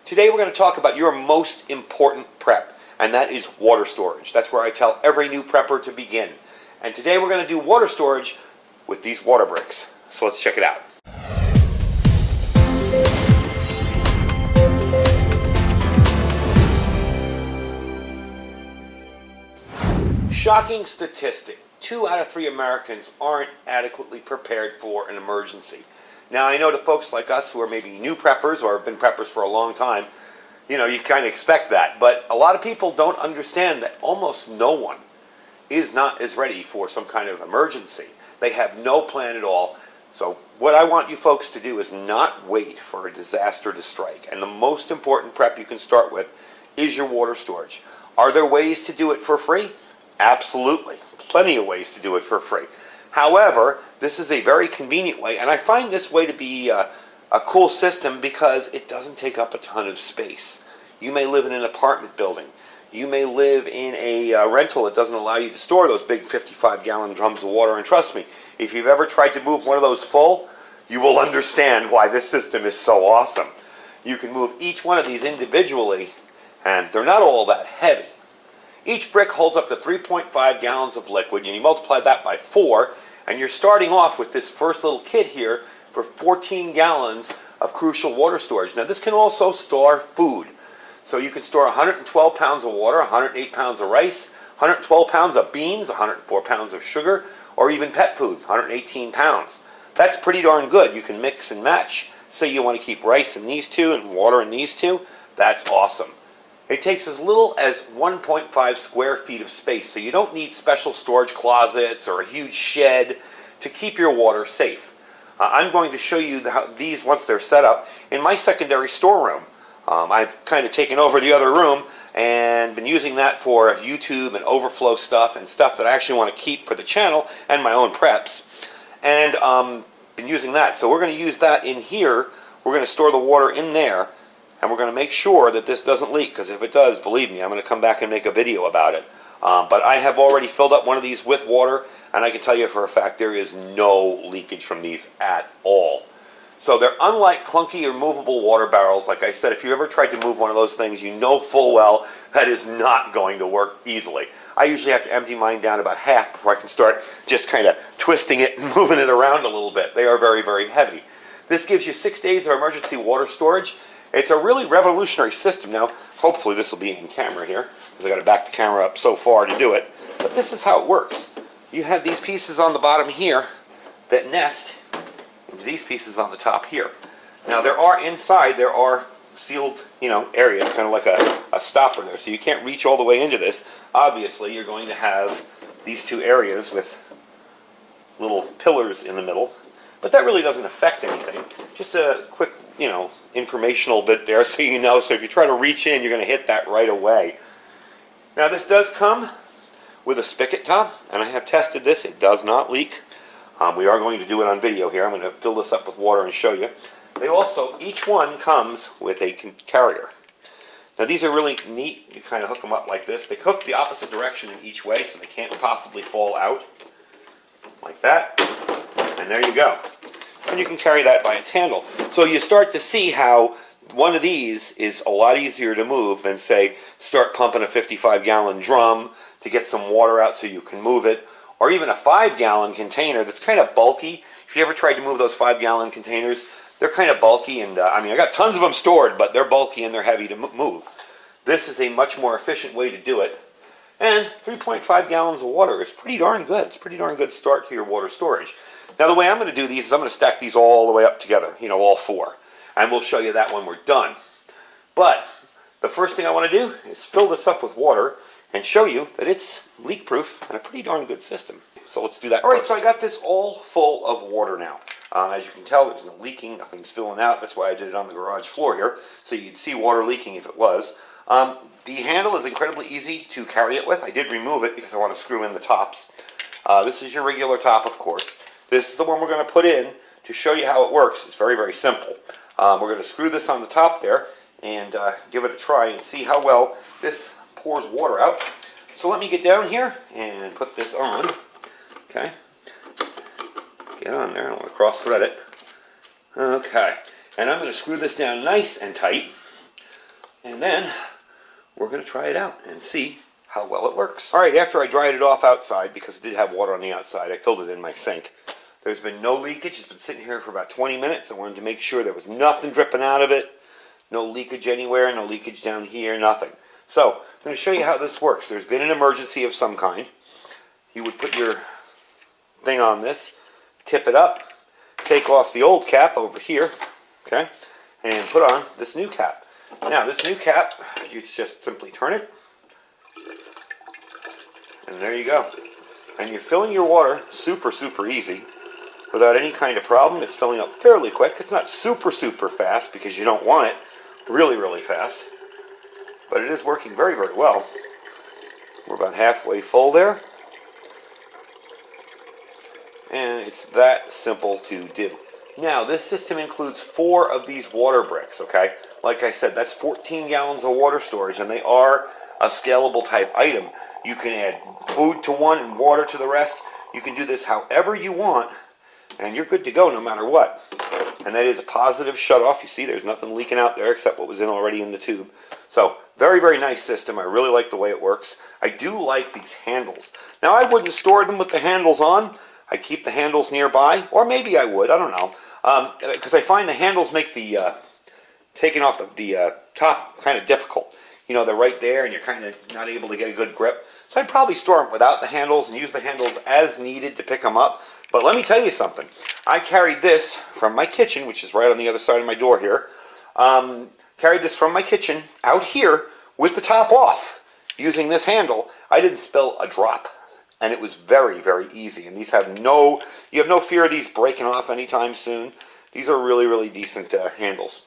Today we're going to talk about your most important prep, and that is water storage. That's where I tell every new prepper to begin. And today we're going to do water storage with these water bricks. So let's check it out. Shocking statistic. 2 out of 3 Americans aren't adequately prepared for an emergency. Now, I know the folks like us who are maybe new preppers or have been preppers for a long time, you kind of expect that. But a lot of people don't understand that almost no one is ready for some kind of emergency. They have no plan at all. So what I want you folks to do is not wait for a disaster to strike. And the most important prep you can start with is your water storage. Are there ways to do it for free? Absolutely. Plenty of ways to do it for free. However, this is a very convenient way, and I find this way to be a cool system because it doesn't take up a ton of space. You may live in an apartment building. You may live in a rental that doesn't allow you to store those big 55-gallon drums of water, and trust me, if you've ever tried to move one of those full, you will understand why this system is so awesome. You can move each one of these individually, and they're not all that heavy. Each brick holds up to 3.5 gallons of liquid, and you multiply that by 4, and you're starting off with this first little kit here for 14 gallons of crucial water storage. Now, this can also store food. So you can store 112 pounds of water, 108 pounds of rice, 112 pounds of beans, 104 pounds of sugar, or even pet food, 118 pounds. That's pretty darn good. You can mix and match. Say you want to keep rice in these two and water in these two. That's awesome. It takes as little as 1.5 square feet of space, so you don't need special storage closets or a huge shed to keep your water safe. I'm going to show you these once they're set up in my secondary storeroom. I've kind of taken over the other room and been using that for YouTube and overflow stuff and stuff that I actually want to keep for the channel and my own preps. And been using that. So we're going to use that in here. We're going to store the water in there. And we're going to make sure that this doesn't leak, because if it does, believe me, I'm going to come back and make a video about it. But I have already filled up one of these with water, and I can tell you for a fact there is no leakage from these at all. So they're unlike clunky or movable water barrels. Like I said, if you ever tried to move one of those things, you know full well that is not going to work easily. I usually have to empty mine down about half before I can start just kind of twisting it and moving it around a little bit. They are very, very heavy. This gives you 6 days of emergency water storage. It's a really revolutionary system. Now, hopefully this will be in camera here, because I got to back the camera up so far to do it. But this is how it works. You have these pieces on the bottom here that nest into these pieces on the top here. Now, there are sealed, areas, kind of like a stopper there, so you can't reach all the way into this. Obviously, you're going to have these 2 areas with little pillars in the middle, but that really doesn't affect anything. Just a quick, informational bit there so you know. So if you try to reach in, you're going to hit that right away. Now, this does come with a spigot top, and I have tested this. It does not leak. We are going to do it on video here. I'm going to fill this up with water and show you. They also, each one comes with a carrier. Now, these are really neat. You kind of hook them up like this. They hook the opposite direction in each way, so they can't possibly fall out. Like that. And there you go. And you can carry that by its handle. So you start to see how one of these is a lot easier to move than, say, start pumping a 55-gallon drum to get some water out so you can move it, or even a 5-gallon container that's kind of bulky. If you ever tried to move those 5-gallon containers, they're kind of bulky, and I got tons of them stored, but they're bulky and they're heavy to move. This is a much more efficient way to do it. And 3.5 gallons of water is pretty darn good. It's a pretty darn good start to your water storage. Now, the way I'm going to do these is I'm going to stack these all the way up together, all 4. And we'll show you that when we're done. But the first thing I want to do is fill this up with water and show you that it's leak-proof and a pretty darn good system. So let's do that. All right, so I got this all full of water now. As you can tell, there's no leaking, nothing spilling out. That's why I did it on the garage floor here, so you'd see water leaking if it was. The handle is incredibly easy to carry it with. I did remove it because I want to screw in the tops. This is your regular top, of course. This is the one we're going to put in to show you how it works. It's very, very simple. We're going to screw this on the top there and give it a try and see how well this pours water out. So let me get down here and put this on. Okay. Get on there. I don't want to cross thread it. Okay. And I'm going to screw this down nice and tight And then we're going to try it out and see how well it works. All right, after I dried it off outside, because it did have water on the outside, I filled it in my sink. There's been no leakage. It's been sitting here for about 20 minutes. I wanted to make sure there was nothing dripping out of it. No leakage anywhere, no leakage down here, nothing. So, I'm going to show you how this works. There's been an emergency of some kind. You would put your thing on this, tip it up, take off the old cap over here, okay, and put on this new cap. Now, this new cap, you just simply turn it, and there you go. And you're filling your water super, super easy without any kind of problem. It's filling up fairly quick. It's not super, super fast because you don't want it really, really fast. But it is working very, very well. We're about halfway full there. And it's that simple to do. Now, this system includes 4 of these water bricks, okay? Like I said, that's 14 gallons of water storage, and they are a scalable type item. You can add food to one and water to the rest. You can do this however you want, and you're good to go no matter what. And that is a positive shutoff. You see, there's nothing leaking out there except what was already in the tube. So, very, very nice system. I really like the way it works. I do like these handles. Now, I wouldn't store them with the handles on. I'd keep the handles nearby, or maybe I would, I don't know. Because I find the handles make the taking off the top kind of difficult. You know, they're right there and you're kind of not able to get a good grip. So I'd probably store them without the handles and use the handles as needed to pick them up. But let me tell you something. I carried this from my kitchen, which is right on the other side of my door here. Carried this from my kitchen out here with the top off using this handle. I didn't spill a drop. And it was very, very easy. And these have you have no fear of these breaking off anytime soon. These are really, really decent handles.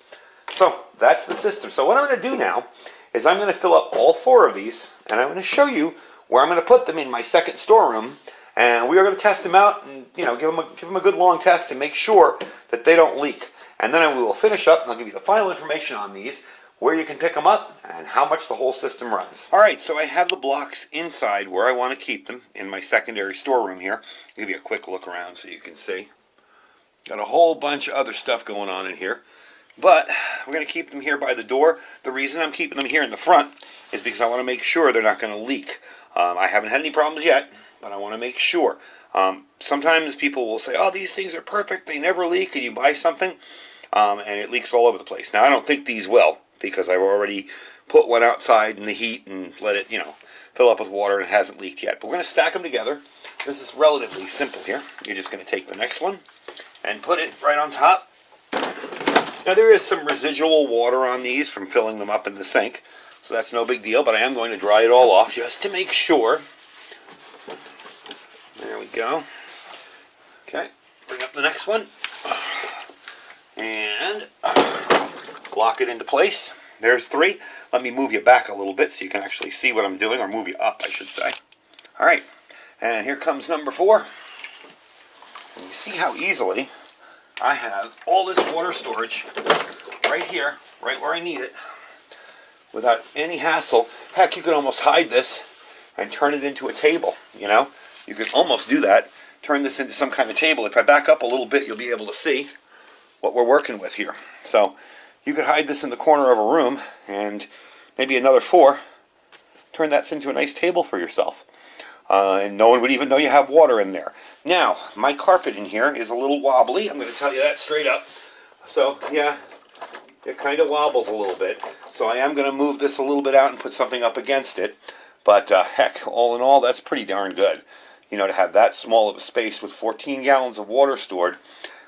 So that's the system. So what I'm going to do now is I'm going to fill up all 4 of these, and I'm going to show you where I'm going to put them in my second storeroom. And we are going to test them out and, you know, give them a good long test and make sure that they don't leak. And then we will finish up, and I'll give you the final information on these, where you can pick them up, and how much the whole system runs. All right, so I have the blocks inside where I want to keep them in my secondary storeroom here. I'll give you a quick look around so you can see. Got a whole bunch of other stuff going on in here. But we're going to keep them here by the door. The reason I'm keeping them here in the front is because I want to make sure they're not going to leak. I haven't had any problems yet, but I want to make sure. Sometimes people will say, oh, these things are perfect, they never leak, and you buy something, and it leaks all over the place. Now, I don't think these will, because I've already put one outside in the heat and let it, you know, fill up with water, and it hasn't leaked yet. But we're going to stack them together. This is relatively simple here. You're just going to take the next one and put it right on top. Now, there is some residual water on these from filling them up in the sink, so that's no big deal, but I am going to dry it all off just to make sure. There we go. Okay, bring up the next one. And lock it into place. There's 3. Let me move you back a little bit so you can actually see what I'm doing, or move you up, I should say. All right, and here comes number 4. And you see how easily I have all this water storage right here, right where I need it, without any hassle. Heck, you could almost hide this and turn it into a table, you know? You could almost do that, turn this into some kind of table. If I back up a little bit, you'll be able to see what we're working with here. So you could hide this in the corner of a room, and maybe another 4, turn that into a nice table for yourself. And no one would even know you have water in there. Now, my carpet in here is a little wobbly. I'm going to tell you that straight up. So, yeah, it kind of wobbles a little bit. So I am going to move this a little bit out and put something up against it. But, heck, all in all, that's pretty darn good. You know, to have that small of a space with 14 gallons of water stored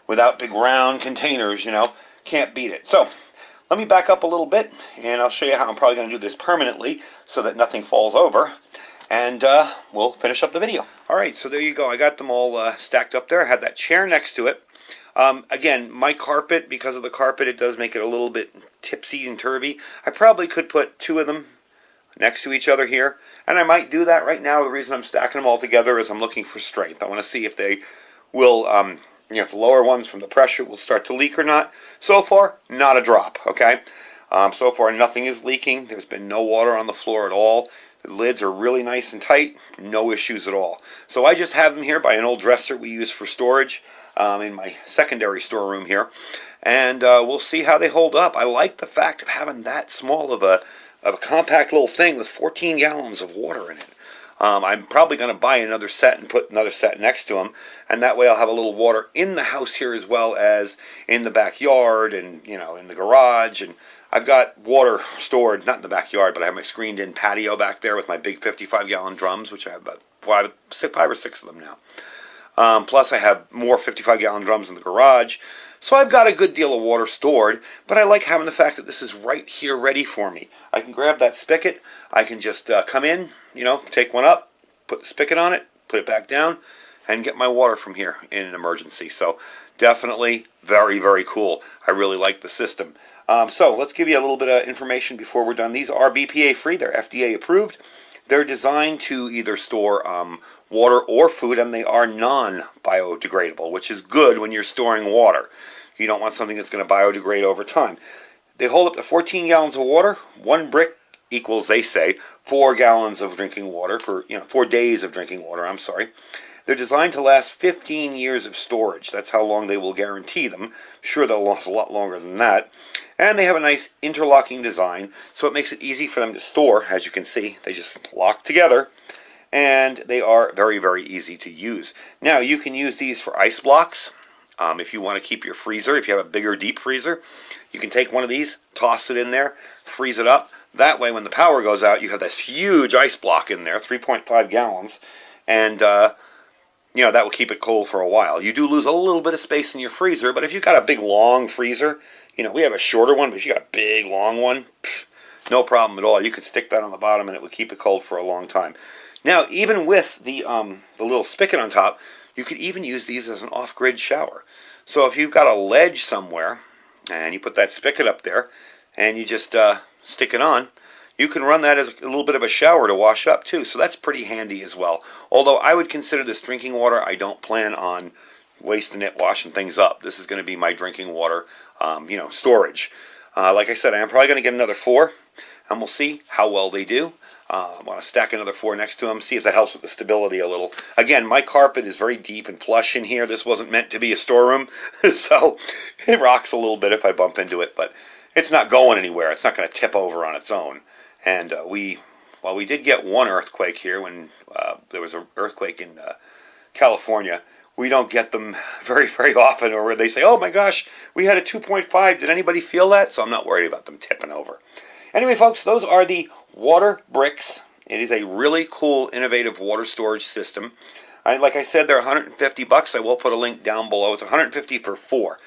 without big round containers, you know, can't beat it. So, let me back up a little bit, and I'll show you how I'm probably going to do this permanently so that nothing falls over. And we'll finish up the video. All right, so there you go. I got them all stacked up there. I had that chair next to it. Again, my carpet, because of the carpet, it does make it a little bit tipsy and turvy. I probably could put 2 of them next to each other here. And I might do that right now. The reason I'm stacking them all together is I'm looking for strength. I want to see if they will, you know, if the lower ones from the pressure will start to leak or not. So far, not a drop, okay? So far, nothing is leaking. There's been no water on the floor at all. The lids are really nice and tight, no issues at all. So I just have them here by an old dresser we use for storage. in my secondary storeroom here, and we'll see how they hold up. I like the fact of having that small of a compact little thing with 14 gallons of water in it. I'm probably going to buy another set and put another set next to them, and that way I'll have a little water in the house here as well as in the backyard and, in the garage. And I've got water stored, not in the backyard, but I have my screened-in patio back there with my big 55-gallon drums, which I have about five or six of them now. Plus I have more 55-gallon drums in the garage. So I've got a good deal of water stored, but I like having the fact that this is right here ready for me. I can grab that spigot, I can just come in, take one up, put the spigot on it, put it back down, and get my water from here in an emergency. So definitely very, very cool. I really like the system. So let's give you a little bit of information before we're done. These are BPA free, they're FDA approved. They're designed to either store water or food, and they are non-biodegradable, which is good when you're storing water. You don't want something that's going to biodegrade over time. They hold up to 14 gallons of water. One brick equals, they say, 4 gallons of drinking water, 4 days of drinking water, I'm sorry. They're designed to last 15 years of storage. That's how long they will guarantee them. I'm sure they'll last a lot longer than that. And they have a nice interlocking design, so it makes it easy for them to store. As you can see, they just lock together, and they are very, very easy to use. Now, you can use these for ice blocks. If you want to keep your freezer, if you have a bigger deep freezer, you can take one of these, toss it in there, freeze it up. That way, when the power goes out, you have this huge ice block in there, 3.5 gallons, and that will keep it cold for a while. You do lose a little bit of space in your freezer, but if you've got a big, long freezer, we have a shorter one, but if you got a big, long one, no problem at all. You could stick that on the bottom, and it would keep it cold for a long time. Now, even with the little spigot on top, you could even use these as an off-grid shower. So if you've got a ledge somewhere, and you put that spigot up there, and you just stick it on, you can run that as a little bit of a shower to wash up too. So that's pretty handy as well. Although I would consider this drinking water. I don't plan on wasting it washing things up. This is going to be my drinking water, storage. Like I said, I am probably going to get another 4, and we'll see how well they do. I want to stack another 4 next to them, see if that helps with the stability a little. Again, my carpet is very deep and plush in here. This wasn't meant to be a storeroom, so it rocks a little bit if I bump into it, but it's not going anywhere. It's not going to tip over on its own. And we did get one earthquake here when there was an earthquake in California. We don't get them very, very often, or where they say, oh my gosh, we had a 2.5. Did anybody feel that? So I'm not worried about them tipping over. Anyway, folks, those are the water bricks. It is a really cool, innovative water storage system. Like I said, they're $150. I will put a link down below. It's $150 for 4.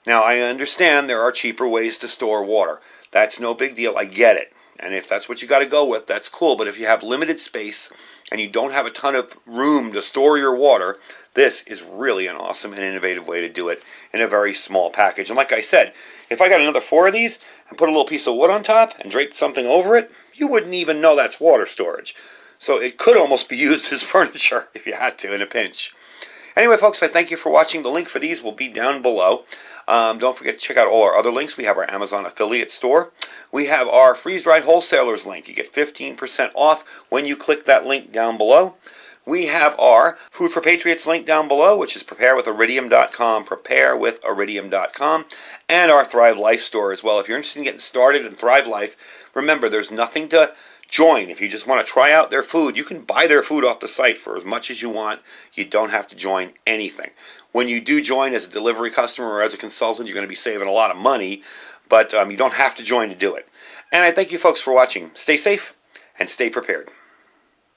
Now, I understand there are cheaper ways to store water. That's no big deal. I get it. And if that's what you got to go with, that's cool. But if you have limited space and you don't have a ton of room to store your water, this is really an awesome and innovative way to do it in a very small package. And like I said, if I got another 4 of these and put a little piece of wood on top and draped something over it, you wouldn't even know that's water storage. So it could almost be used as furniture if you had to in a pinch. Anyway, folks, I thank you for watching. The link for these will be down below. Don't forget to check out all our other links. We have our Amazon affiliate store. We have our freeze-dried wholesalers link. You get 15% off when you click that link down below. We have our Food for Patriots link down below, which is preparewithiridium.com, preparewithiridium.com, and our Thrive Life store as well. If you're interested in getting started in Thrive Life, remember, there's nothing to join. If you just want to try out their food, you can buy their food off the site for as much as you want. You don't have to join anything. When you do join as a delivery customer or as a consultant, you're going to be saving a lot of money, but you don't have to join to do it. And I thank you folks for watching. Stay safe and stay prepared.